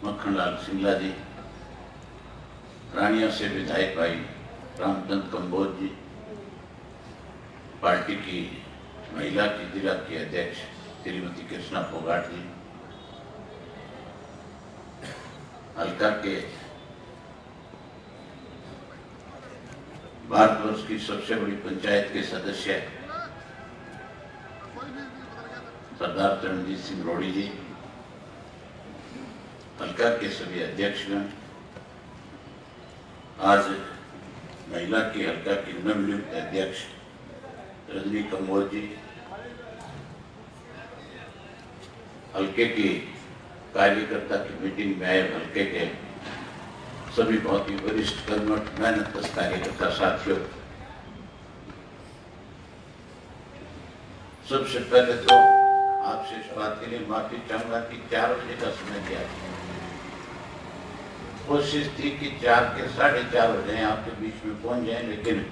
मक्खनलाल सिंगला जी, रानिया से विधायक भाई रामचंद्र कंबोज जी, पार्टी की महिला की जिला की अध्यक्ष श्रीमती कृष्णा फोगाट जी, हल्का के भारतवर्ष की सबसे बड़ी पंचायत के सदस्य सरदार चरणजीत सिंह रोड़ी जी, हल्का के सभी अध्यक्षगण, आज महिला की हल्का की नवनियुक्त अध्यक्ष रजनी कंबोज जी, हल्के की कार्यकर्ता की मीटिंग में आए हल्के के सभी बहुत ही वरिष्ठ कर्मठ मेहनत कार्यकर्ता साथियों, सबसे पहले तो आपसे इस बात के लिए माफी चाहूंगा कि 4 बजे का समय दिया, कोशिश थी कि 4 के 4:30 हो जाए, आपके बीच में पहुंच जाए, लेकिन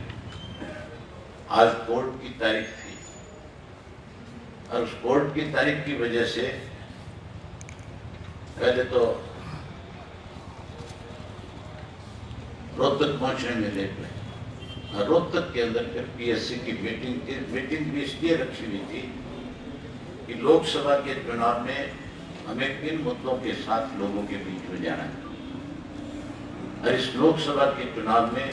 आज कोर्ट की तारीख थी और उस कोर्ट की तारीख की वजह से पहले तो रोहतक पहुंचने में लेट हुए और रोहतक के अंदर फिर पीएससी की मीटिंग थी। मीटिंग भी इसलिए रखी हुई थी कि लोकसभा के चुनाव में हमें किन मुद्दों के साथ लोगों के बीच में जाना है और इस लोकसभा के चुनाव में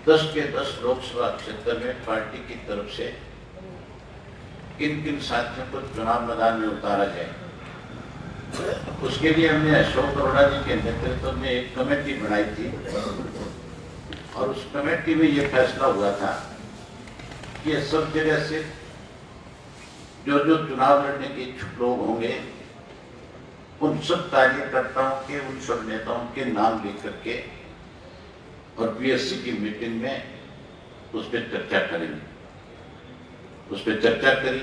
10 के 10 लोकसभा क्षेत्र में पार्टी की तरफ से किन किन साथियों को चुनाव मैदान में उतारा जाए, उसके लिए हमने अशोक अरोड़ा जी के नेतृत्व में एक कमेटी बनाई थी और उस कमेटी में यह फैसला हुआ था कि सब जगह से जो जो चुनाव लड़ने के इच्छुक लोग होंगे उन सब कार्यकर्ताओं के, उन सब नेताओं के नाम लेकर के और पीएससी की मीटिंग में उस पर चर्चा करेंगे। उस पर चर्चा करी,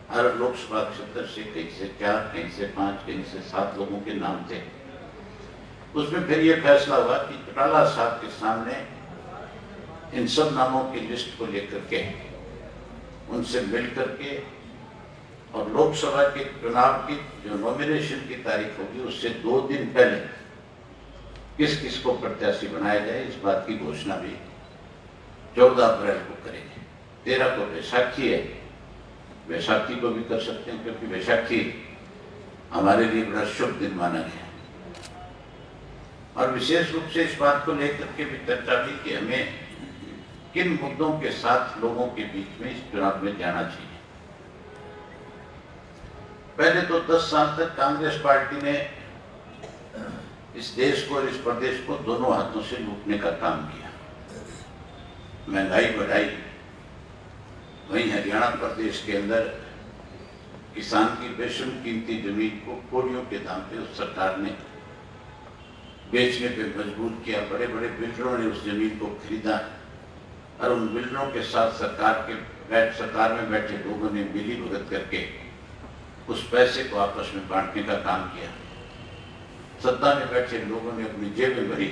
हर लोकसभा क्षेत्र से कहीं से 4, कहीं से 5, कहीं से 7 लोगों के नाम थे। उसमें फिर यह फैसला हुआ कि चौटाला साहब के सामने इन सब नामों की लिस्ट को लेकर के उनसे मिल करके और लोकसभा के चुनाव की जो नॉमिनेशन की तारीख होगी उससे 2 दिन पहले किस किस को प्रत्याशी बनाया जाए, इस बात की घोषणा भी 14 अप्रैल को करेंगे। 13 को बैसाखी है, बैसाखी को भी कर सकते हैं क्योंकि बैसाखी हमारे लिए बड़ा शुभ दिन माना गया और विशेष रूप से इस बात को लेकर के भी चर्चा हुई कि हमें किन मुद्दों के साथ लोगों के बीच में इस चुनाव में जाना चाहिए। पहले तो 10 साल तक कांग्रेस पार्टी ने इस देश को और इस प्रदेश को दोनों हाथों से लूटने का काम किया, महंगाई बढ़ाई, वहीं हरियाणा प्रदेश के अंदर किसान की बेशुम कीमती जमीन को कौड़ियों के दाम पे उस सरकार ने बेचने पे मजबूर किया। बड़े बड़े बिल्डरों ने उस जमीन को खरीदा और उन बिल्डरों के साथ सरकार में बैठे लोगों ने मिली भगत करके उस पैसे को आपस में बांटने का काम किया। सत्ता में बैठे लोगों ने अपनी जेबें भरी,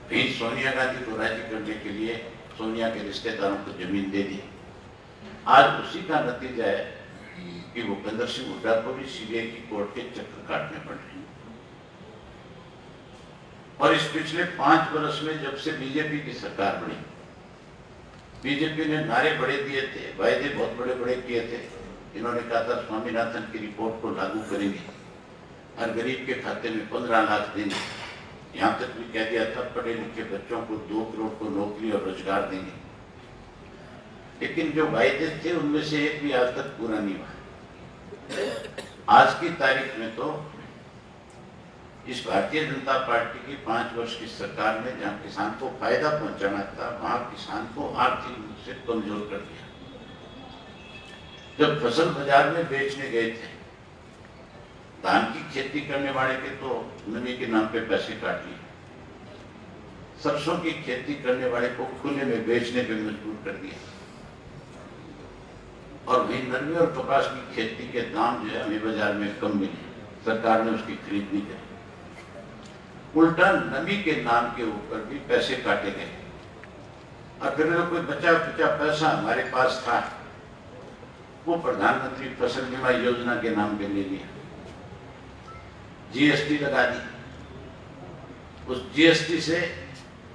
कहीं सोनिया गांधी को राजी करने के लिए सोनिया के रिश्तेदारों को जमीन दे दी। आज उसी का नतीजा है कि भूपेंद्र सिंह हुड्डा को भी सीबीआई की कोर्ट के चक्कर काटने पड़ रहे हैं। और इस पिछले 5 वर्ष में जब से बीजेपी की सरकार बनी, बीजेपी ने नारे बड़े दिए थे, वायदे बहुत बड़े बड़े किए थे। इन्होंने कहा था स्वामीनाथन की रिपोर्ट को लागू करेंगे, हर गरीब के खाते में 15 लाख देंगे, यहाँ तक भी कह दिया था पढ़े लिखे बच्चों को 2 करोड़ को नौकरी और रोजगार देंगे। लेकिन जो वायदे थे उनमें से एक भी आज तक पूरा नहीं हुआ। आज की तारीख में तो इस भारतीय जनता पार्टी की 5 वर्ष की सरकार में जहां किसान को फायदा पहुंचाना था, वहां किसान को आर्थिक रूप से कमजोर कर दिया। जब फसल बाजार में बेचने गए थे, धान की खेती करने वाले के तो नमी के नाम पे पैसे काट लिए, सरसों की खेती करने वाले को खुले में बेचने पे मजबूर कर दिया और वही नरमी और कपास की खेती के दाम जो है हमें बाजार में कम मिले, सरकार ने उसकी खरीद नहीं करी। उल्टा नमी के नाम के ऊपर भी पैसे काटे गए और फिर कोई बचा खुचा पैसा हमारे पास था वो प्रधानमंत्री फसल बीमा योजना के नाम पे ले लिया। जीएसटी लगा दी। उस जीएसटी से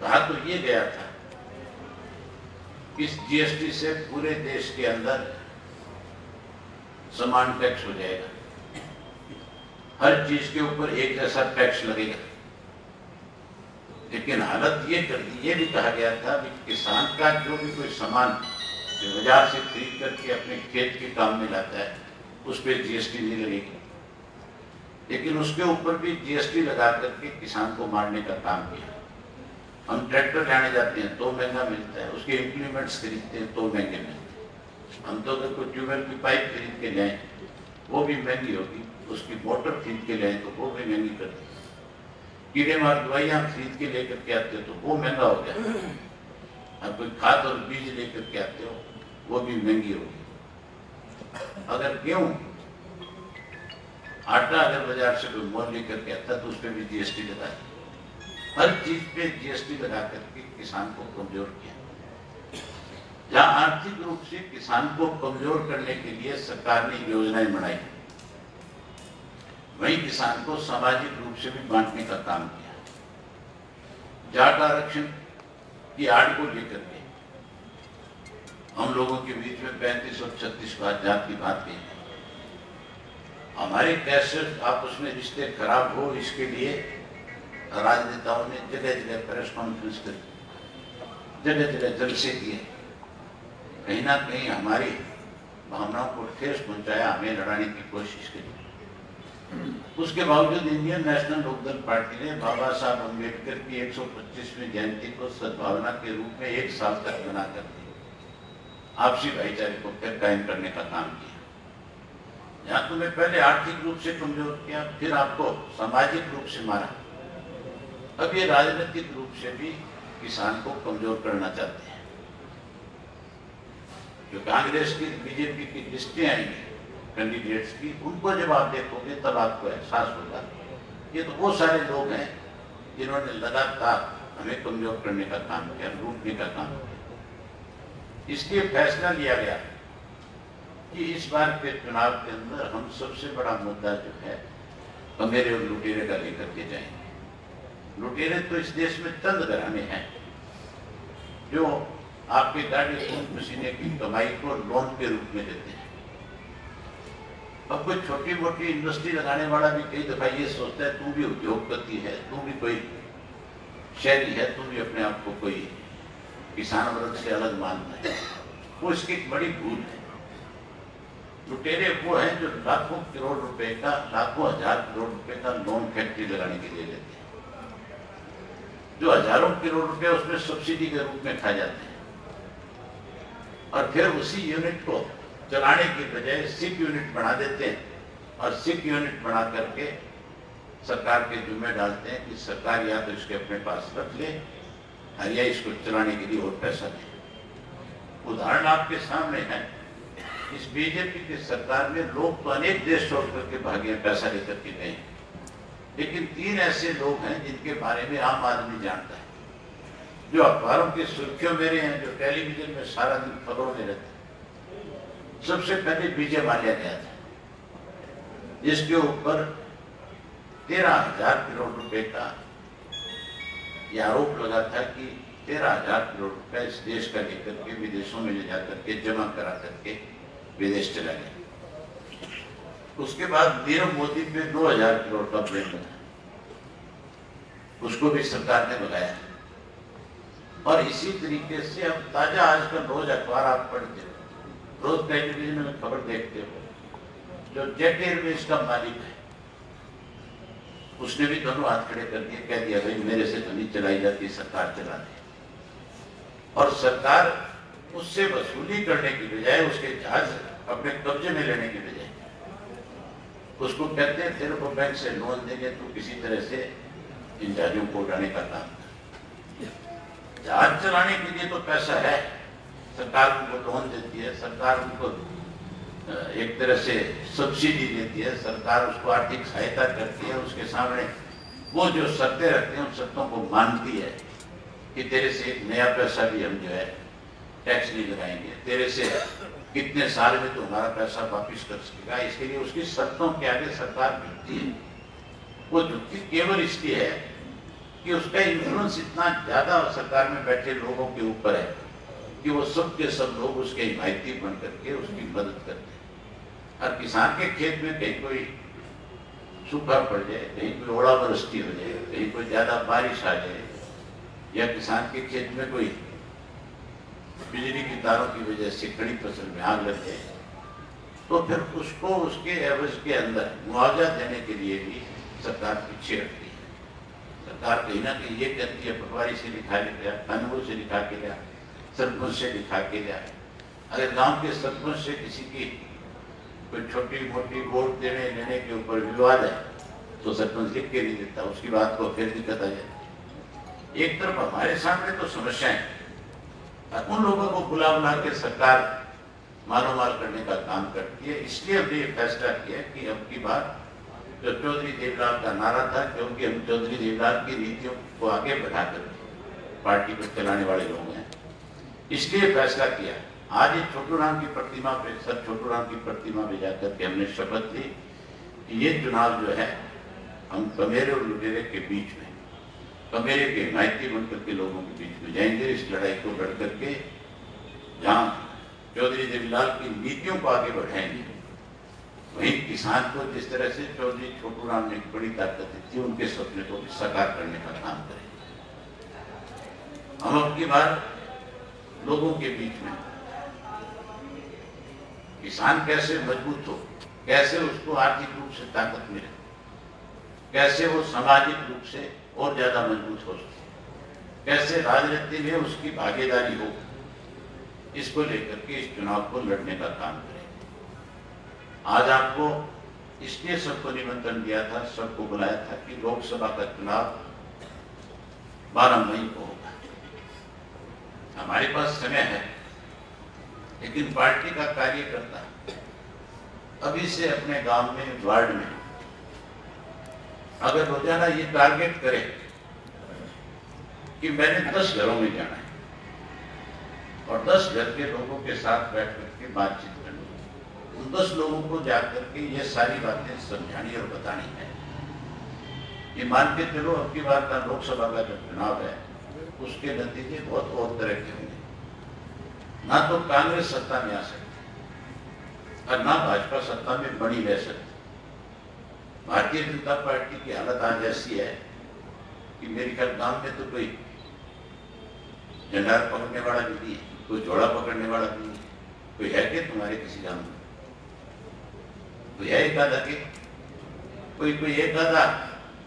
कहा तो ये गया था, इस जीएसटी से पूरे देश के अंदर समान टैक्स हो जाएगा, हर चीज के ऊपर एक जैसा टैक्स लगेगा। लेकिन हालत ये कर दी, ये भी कहा गया था कि किसान का जो भी कोई सामान जो बाजार से खरीद करके अपने खेत के काम में लाता है उस पर जीएसटी नहीं लगेगी। लेकिन उसके ऊपर भी जीएसटी लगा करके किसान को मारने का काम किया। हम ट्रैक्टर लाने जाते हैं तो महंगा मिलता है, उसके इम्प्लीमेंट्स खरीदते हैं तो महंगे मिलते हैं। हम तो अगर कोई ट्यूबवेल की पाइप खरीद के लाएं वो भी महंगी होगी, उसकी मोटर खरीद के लाएं तो वो भी महंगी करती है। कीड़े मार दवाइयाँ खरीद के लेकर के आते हो तो वो महंगा हो गया। अब कोई खाद और बीज लेकर के आते हो वो भी महंगी होगी। अगर गेहूं आटा अगर बाजार से कोई मोल लेकर के आता तो उस पर भी जीएसटी लगा दी। हर चीज पे जीएसटी लगा करके किसान को कमजोर किया। जहां आर्थिक रूप से किसान को कमजोर करने के लिए सरकार ने योजनाएं बनाई, वहीं किसान को सामाजिक रूप से भी बांटने का काम किया। जाट आरक्षण की आड़ को लेकर के हम लोगों के बीच में 35 और 36 जात की बात कही। हमारे कैसे आपस में रिश्ते खराब हो इसके लिए राजनेताओं ने जगह जगह प्रेस कॉन्फ्रेंस करी, जगह जगह जलसे किए, कहीं ना कहीं हमारी भावनाओं को ठेस पहुंचाया, हमें लड़ाने की कोशिश करी। उसके बावजूद इंडियन नेशनल लोकदल पार्टी ने बाबा साहब अम्बेडकर की 125वीं जयंती को सद्भावना के रूप में 1 साल तक मनाकर आपसी भाईचारे को फिर कायम करने का काम किया। यहाँ तुम्हें पहले आर्थिक रूप से कमजोर किया, फिर आपको सामाजिक रूप से मारा, अब ये राजनीतिक रूप से भी किसान को कमजोर करना चाहते हैं। जो कांग्रेस की बीजेपी की लिस्टें आएंगी कैंडिडेट्स की, उनको जब आप देखोगे तब आपको एहसास होगा ये तो वो सारे लोग हैं जिन्होंने लगातार हमें कमजोर करने का काम किया, लूटने का काम किया। इसलिए फैसला लिया गया कि इस बार के चुनाव के अंदर हम सबसे बड़ा मुद्दा जो है अमेरे और लुटेरे का लेकर के जाएंगे। लुटेरे तो इस देश में चंद घराने हैं जो आपके गाड़ी खून पसीने की कमाई को लोन के रूप में देते हैं। अब कोई छोटी मोटी इंडस्ट्री लगाने वाला भी कई दफा ये सोचता है तू भी उद्योगपति है, तू भी कोई शहरी है, तू भी अपने आप को कोई किसान वर्ग से अलग मानता है। वो इसकी एक बड़ी भूल है। लुटेरे वो हैं जो लाखों करोड़ रुपए का, लाखों हजार करोड़ रुपए का लोन फैक्ट्री लगाने के लिए लेते हैं, जो हजारों करोड़ रुपए उसमें सब्सिडी के रूप में खा जाते हैं, और फिर उसी यूनिट को चलाने की बजाय सिक यूनिट बना देते हैं और सिक यूनिट बना करके सरकार के जिम्मे डालते हैं कि सरकार या तो इसके अपने पास रख ले या इसको चलाने के लिए और पैसा दे। उदाहरण आपके सामने है, इस बीजेपी की सरकार में लोग तो अनेक देश छोड़ करके भागे, पैसा लेकर के गए, लेकिन 3 ऐसे लोग हैं जिनके बारे में आम आदमी जानता है, जो अखबारों की सुर्खियों में रहे हैं, जो टेलीविजन में सारा दिन खबरों में रहते हैं। सबसे पहले विजय माल्या गया था, जिसके ऊपर 13,000 करोड़ रुपए का यह आरोप लगा था कि 13,000 करोड़ रुपए इस देश का लेकर के विदेशों में ले जाकर के जमा करा करके विदेश चला गया। उसके बाद नीरव मोदी पे 2,000 करोड़ का ब्लेम लगा, उसको भी सरकार ने लगाया। और इसी तरीके से अब ताजा आजकल रोज अखबार आप पढ़ते हो, रोज टेलीविजन में खबर देखते हो, जो जेट एयरवेज का मालिक है उसने भी दोनों हाथ खड़े कर दिए, कह दिया भाई मेरे से तो नहीं चलाई जाती, सरकार चला दे। और सरकार उससे वसूली करने की बजाय, उसके जहाज अपने कब्जे में लेने की बजाय उसको कहते हैं तेरे को बैंक से लोन देंगे, तो किसी तरह से इन जहाजों को उड़ाने का काम कर। जहाज चलाने के लिए तो पैसा है, सरकार उनको लोन देती है, सरकार उनको एक तरह से सब्सिडी देती है, सरकार उसको आर्थिक सहायता करती है, उसके सामने वो जो शर्तें रखते हैं उन शर्तों को मानती है कि तेरे से एक नया पैसा भी हम जो है टैक्स नहीं लगाएंगे, तेरे से कितने साल में तो हमारा पैसा वापिस कर सकेगा। इसके लिए उसकी शर्तों के आगे सरकार भिड़ती है। वो झुकती केवल इसलिए है कि उसका इन्फ्लुएंस इतना ज्यादा सरकार में बैठे लोगों के ऊपर है कि वो सब के सब लोग उसके हिमायती बन करके उसकी मदद करते हैं। और किसान के खेत में कहीं कोई सूखा पड़ जाए, कहीं कोई ओलावृष्टि हो जाए, कहीं कोई ज्यादा बारिश आ जाए, या किसान के खेत में कोई बिजली की तारों की वजह से खड़ी फसल में आग लग जाए, तो फिर उसको उसके एवज के अंदर मुआवजा देने के लिए भी सरकार पीछे हटती है। सरकार कहीं ना कहीं ये कहती है पटवारी से लिखा के लिया, कानून से लिखा के लिया, सरपंच से लिखा के लिया। अगर गांव के सरपंच से किसी की कोई छोटी मोटी वोट देने लेने के ऊपर विवाद है तो सरपंच लिख के नहीं देता, उसकी बात को फिर दिक्कत आ जाती। एक तरफ हमारे सामने तो समस्याएं, उन लोगों को बुला बुला के सरकार मालोमाल करने का काम करती है। इसलिए हमने ये फैसला किया कि अब की बार जो चौधरी देवलाल का नारा था, क्योंकि हम चौधरी देवलाल की नीतियों को आगे बढ़ाकर पार्टी को चलाने वाले लोग हैं, इसलिए फैसला किया। आज ये छोटू राम की प्रतिमा पे, सर छोटू राम की प्रतिमा पे जाकर के हमने शपथ ली कि ये चुनाव जो है हम कमेरे और लुटेरे के बीच में, कमेरे के हिमायती बनकर के लोगों के बीच में जाएंगे। इस लड़ाई को लड़ करके जहाँ चौधरी देवीलाल की नीतियों को आगे बढ़ाएंगे, वहीं किसान को जिस तरह से चौधरी छोटू राम ने बड़ी ताकत दी थी, उनके सपने को भी साकार करने का काम करेंगे। हम अब की बार लोगों के बीच में किसान कैसे मजबूत हो, कैसे उसको आर्थिक रूप से ताकत मिले, कैसे वो सामाजिक रूप से और ज्यादा मजबूत हो सके, कैसे राजनीति में उसकी भागीदारी हो, इसको लेकर के इस चुनाव को लड़ने का काम करेंगे। आज आपको इसलिए सबको निमंत्रण दिया था, सबको बुलाया था कि लोकसभा का चुनाव 12 मई को होगा। हमारे पास समय है, लेकिन पार्टी का कार्यकर्ता अभी से अपने गांव में, वार्ड में अगर रोजाना ये टारगेट करे कि मैंने 10 घरों में जाना है और 10 घर के लोगों के साथ बैठ करके बातचीत करनी, उन 10 लोगों को जाकर के ये सारी बातें समझानी और बतानी है। ये मान के चलो अब की बार का लोकसभा का जो चुनाव है उसके नतीजे बहुत और तरह के होंगे। ना तो कांग्रेस सत्ता में आ सकती और ना भाजपा सत्ता में बनी रह सकती। भारतीय जनता पार्टी की हालत आज ऐसी है कि मेरे ख्याल गांव में तो कोई झंडा पकड़ने वाला भी नहीं है, कोई झोला पकड़ने वाला भी नहीं, कोई है कि तुम्हारे किसी गांव में कोई है एक आधा के, कोई एक आधा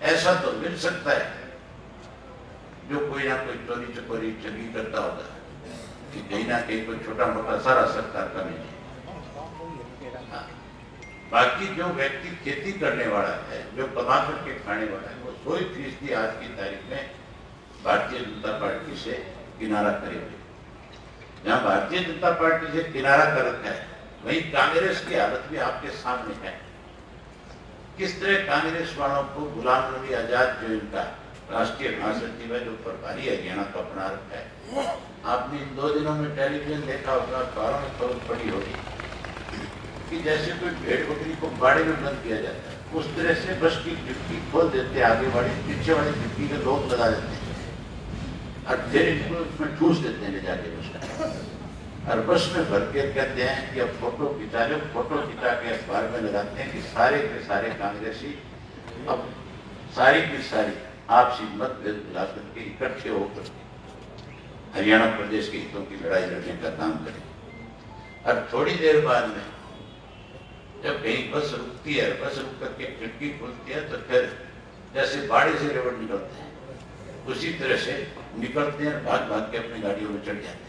ऐसा तो मिल सकता है जो कोई ना कोई चोरी चकोरी ठगी करता होगा कि कहीं ना कहीं कोई छोटा मोटा सारा सरकार का मिले। बाकी जो व्यक्ति खेती करने वाला है, जो कमा करके खाने वाला है, वो 100% आज की तारीख में भारतीय जनता पार्टी से किनारा करेंगे। जहां भारतीय जनता पार्टी से किनारा कर रखा है, वहीं कांग्रेस की हालत भी आपके सामने है। किस तरह कांग्रेस वालों को गुलाम नबी आजाद जो इनका राष्ट्रीय महासचिव है, जो प्रभारी हरियाणा का बना रखा है, आपने इन 2 दिनों में टेलीविजन देखा होगा, अखबारों में खबर पड़ी होगी कि जैसे कोई भेड़ बकरी को बाड़े में बंद किया जाता है, उस तरह से बस की डिप्टी खोल देते, आगे वाली पीछे वाली डिप्टी के लोग लगा देते हैं और फिर इनको उसमें ठूस देते हैं ले जाके बस और बस में भर के कहते हैं कि अब फोटो खिंचा लो। फोटो खिंचा के अखबार में लगाते हैं कि सारे के सारे कांग्रेसी अब सारी की सारी आपसी मतभेद मिला करके इकट्ठे होकर हरियाणा प्रदेश के हितों की लड़ाई लड़ने का काम करें। और थोड़ी देर बाद में जब कहीं बस रुकती है, बस रुक करके खिड़की खुलती है, तो फिर जैसे बाड़े से रेवड़ निकलते हैं उसी तरह से निकलते हैं, भाग भाग के अपनी गाड़ियों में चढ़ जाते हैं।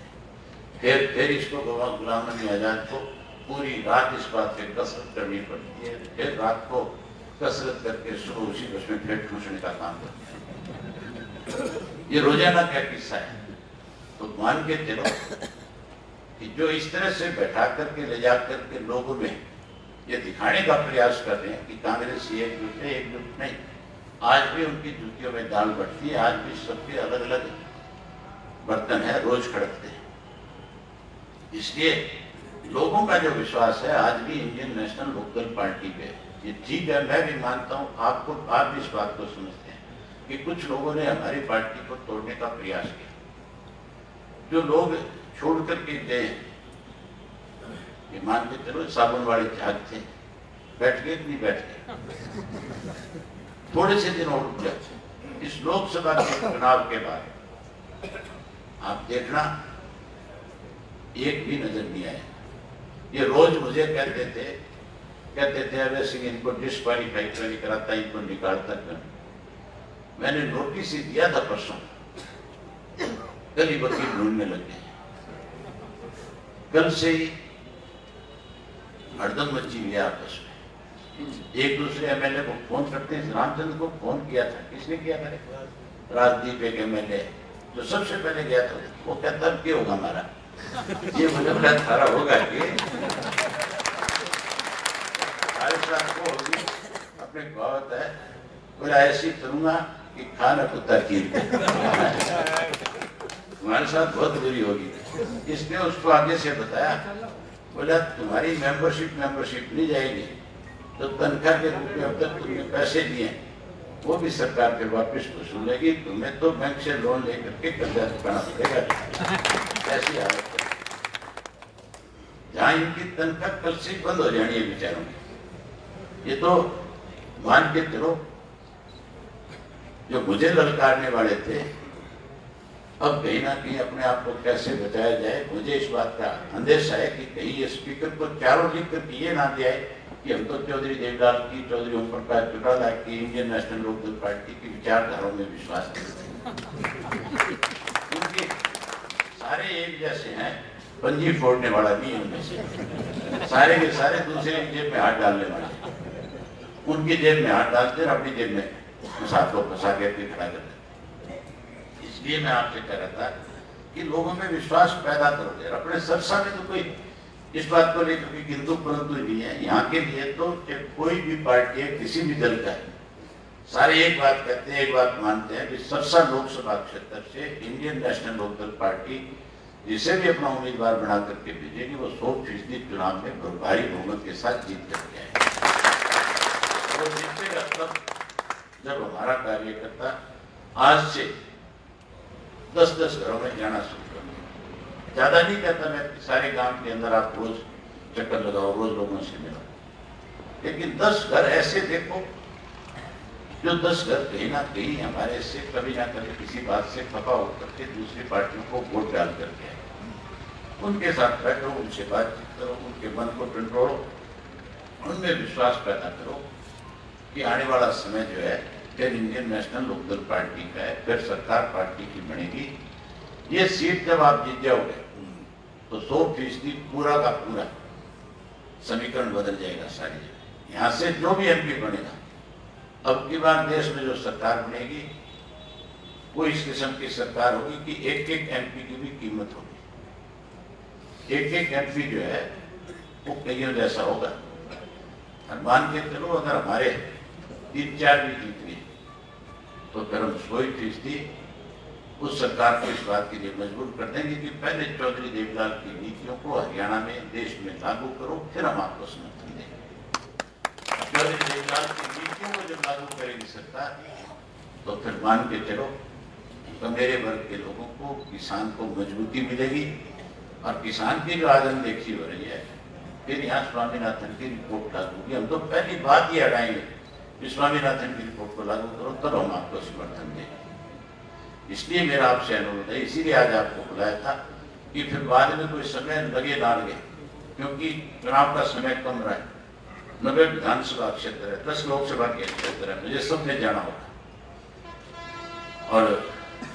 फिर इसको गुलाम नबी आजाद को पूरी रात इस बात पे कसरत करनी पड़ती है, फिर रात को कसरत करके सुबह उसी बस में फिर ठूसने का काम करते हैं। ये रोजाना का किस्सा है। तो मान के चलो कि जो इस तरह से बैठा करके ले जा करके लोगों में ये दिखाने का प्रयास कर रहे हैं कि कांग्रेस एकजुट नहीं, आज भी उनकी जूतियों में दाल बढ़ती है, आज भी सबके अलग अलग बर्तन है, रोज खड़कते हैं। इसलिए लोगों का जो विश्वास है आज भी इंडियन नेशनल लोकदल पार्टी पे ये ठीक है, मैं भी मानता हूँ, आप भी इस बात को समझते हैं कि कुछ लोगों ने हमारी पार्टी को तोड़ने का प्रयास किया। जो लोग छोड़ करके गए, ये मान के चलो साबुन वाले जहाज थे, बैठ गए नहीं बैठ गए, थोड़े से दिन और रुक गए। इस लोकसभा के चुनाव के बाद आप देखना एक भी नजर नहीं आया। ये रोज मुझे कहते थे अभय सिंह इनको डिस्क्वालीफाई क्यों नहीं कराता, इनको निकालता क्यों। मैंने नोटिस ही दिया था परसों, कल ही वकील ढूंढने लगे। कल से ही हड़दम मची हुई आपस में, एक दूसरे एमएलए को फोन करते हैं। रामचंद्र को फोन किया था, किसने किया था? राजदीप एक एमएलए जो सबसे पहले गया था, वो कहता अब क्या होगा हमारा, ये मुझे बड़ा थारा होगा कि को होगी अपने बात है, बोला ऐसी करूंगा कि खाना कुत्ता खीर तुम्हारे साथ बहुत बुरी होगी। इसने उसको आगे से बताया, बोला तुम्हारी मेंबरशिप नहीं जाएगी तो तनख्वाह के रूप में अब तक तुमने पैसे दिए वो भी सरकार फिर वापस वसूलेगी, तुम्हें तो बैंक से लोन लेकर के कर्जा चुकाना पड़ेगा। ऐसी हालत है जहाँ इनकी तनख्वाह कल से बंद हो जानी है बेचारों की। ये तो मान के चलो जो मुझे ललकारने वाले थे, अब कहीं ना कहीं अपने आप को कैसे बचाया जाए। मुझे इस बात का अंदेशा है कि कहीं ये स्पीकर को चारों लिख कर ये ना दिया है कि हम तो चौधरी देवलाल की, चौधरी ओम प्रकाश चौटाला की, इंडियन नेशनल लोकदल पार्टी की विचारधाराओं में विश्वास करते हैं। उनके सारे एक जैसे हैं, पंजी फोड़ने वाला नहीं है उनमें से, सारे के सारे दूसरे की जेब में हाथ डालने वाले, उनकी जेब में हाथ डालते हैं, अपनी जेब में साथ को फंसा के खड़ा कर देते। इसलिए मैं आपसे कह रहा था कि लोगों में विश्वास पैदा करोगे। अपने सरसा में तो कोई इस बात को लेकर के किंतु परंतु नहीं है। यहाँ के लिए तो कोई भी पार्टी है, किसी भी दल का है, सारे एक बात कहते हैं, एक बात मानते हैं कि सरसा लोकसभा क्षेत्र से इंडियन नेशनल लोकदल पार्टी जिसे भी अपना उम्मीदवार बना करके भेजेगी वो 100% चुनाव में भारी बहुमत के साथ जीत करके आएगी। वो जीतेगा तब जब हमारा कार्यकर्ता आज से 10-10 घरों में जाना शुरू कर देगा। ज्यादा नहीं कहता मैं, सारे गांव के अंदर आप रोज चक्कर लगाओ, रोज लोगों से मिलो, लेकिन 10 घर ऐसे देखो जो 10 घर कहीं ना कहीं हमारे से कभी ना कभी किसी बात से खफा होकर के दूसरी पार्टियों को वोट डाल करके उनके साथ बैठो, उनसे बातचीत करो, उनके मन को टंटोड़ो, उनमें विश्वास पैदा करो कि आने वाला समय जो है फिर इंडियन नेशनल लोकदल पार्टी का है, फिर सरकार पार्टी की बनेगी। ये सीट जब आप जीत जाओगे तो 100% पूरा का पूरा समीकरण बदल जाएगा सारी जगह। यहाँ से जो भी एमपी बनेगा, अब की बार देश में जो सरकार बनेगी वो इस किस्म की सरकार होगी कि एक एमपी की भी कीमत होगी। एक एमपी जो है वो कईयों जैसा होगा। और मान के चलो अगर हमारे 3-4 भी जीत गए तो फिर हम 100% उस सरकार को इस बात के लिए मजबूर कर देंगे कि पहले चौधरी देवलाल की नीतियों को हरियाणा में, देश में लागू करो, फिर हम आपको समर्थन देंगे। चौधरी देवलाल की नीतियों को जब लागू करेगी सरकार तो फिर मान के चलो तो मेरे वर्ग के लोगों को, किसान को मजबूती मिलेगी। और किसान की जो आज अनदेखी हो रही है, फिर यहाँ स्वामीनाथन की रिपोर्ट लागू होगी। हम तो पहली बात ही हटाएंगे कि स्वामीनाथन की रिपोर्ट को लागू करो, तब हम आपको समर्थन देंगे। इसलिए मेरा आपसे अनुरोध है, इसीलिए आज आपको बुलाया था कि फिर बाद में कोई समय लगे ना लगे, क्योंकि चुनाव का समय कम रहा है। 90 विधानसभा क्षेत्र है, 10 लोकसभा के क्षेत्र है, मुझे सब में जाना होगा और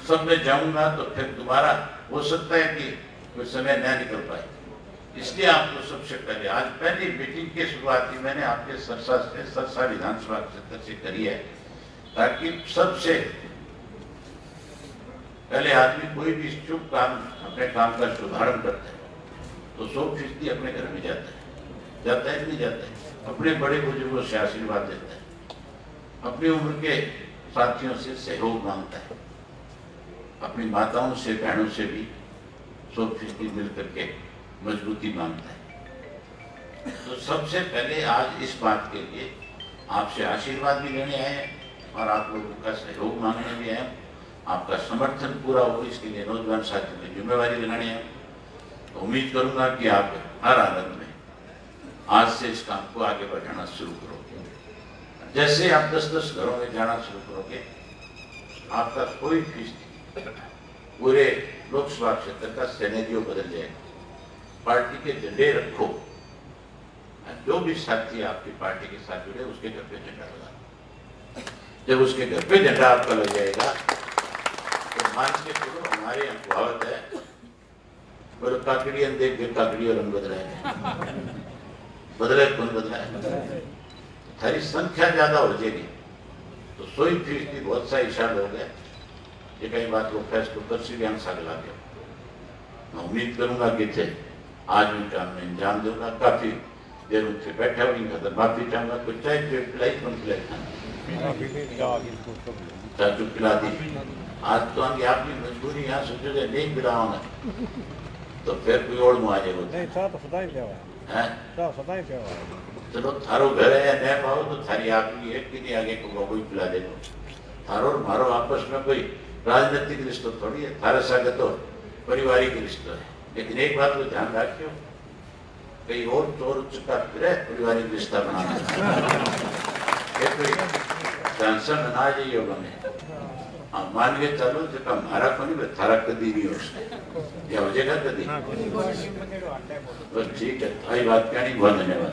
सब में जाऊंगा तो फिर दोबारा हो सकता है कि कोई समय न निकल पाए। इसलिए आपको सबसे पहले आज पहली मीटिंग की शुरुआत ही मैंने आपके सरसा विधानसभा क्षेत्र से करी है, ताकि सबसे पहले आदमी कोई भी शुभ काम, अपने काम का शुभारंभ करता है तो 100% अपने घर में जाता है नहीं जाता है, अपने बड़े बुजुर्गों से आशीर्वाद देता है, अपनी उम्र के साथियों से सहयोग मांगता है, अपनी माताओं से, बहनों से भी 100% मिल करके मजबूती मांगता है। तो सबसे पहले आज इस बात के लिए आपसे आशीर्वाद भी लेने आए हैं और आप लोगों का सहयोग मांगने भी आए हैं। आपका समर्थन पूरा हो, इसके लिए नौजवान साथियों की जिम्मेवारी लेने आए। तो उम्मीद करूंगा कि आप हर हालत में आज से इस काम को आगे बढ़ाना शुरू करोगे। जैसे आप 10-10 घरों में जाना शुरू करोगे, आपका कोई फीस नहीं, पूरे लोकसभा क्षेत्र का सिनेरियो बदल जाएगा। पार्टी के झंडे रखो, जो भी साथी आपकी पार्टी के साथ जुड़े उसके घर पे झंडा लगा। जब उसके घर पे झंडा आपका लग जाएगा तो मान के चलो हमारे यहाँ कहावत है, बोलो काकड़ी देख के काकड़ी और रंग बदले कौन बदला है। थारी संख्या ज्यादा हो जाएगी तो 100% बहुत सा इशारा हो गया ये कई बात को फैसलो कर सी भी हमसा ला गया। मैं उम्मीद करूंगा कि थे आज मैं काम में अंजाम दूंगा। काफी देर उनसे बैठा हुई खतर माफी चाहूंगा। कुछ चाय पिलाई कौन पिलाई चाचू पिला दी। आज तो आगे आपकी मजबूरी यहाँ सोचोगे नहीं पिलाऊंगा तो फिर कोई और मुआ चलो थारो घर है या न पाओ तो थारी आपकी है कि नहीं आगे को कोई पिला दे। थारो और मारो आपस में कोई राजनीतिक रिश्ता थोड़ी है, थारे साथ तो पारिवारिक रिश्ता है। लेकिन एक बात को ध्यान रखियो, कहीं और चोर चुका फिर पारिवारिक रिश्ता बनाना टेंशन ना जाइए बने। हाँ मान के चलो जो हमारा को नहीं थारा कदी नहीं हो सकता या हो जाएगा कदी। तो ठीक है, आई बात कहनी, बहुत धन्यवाद।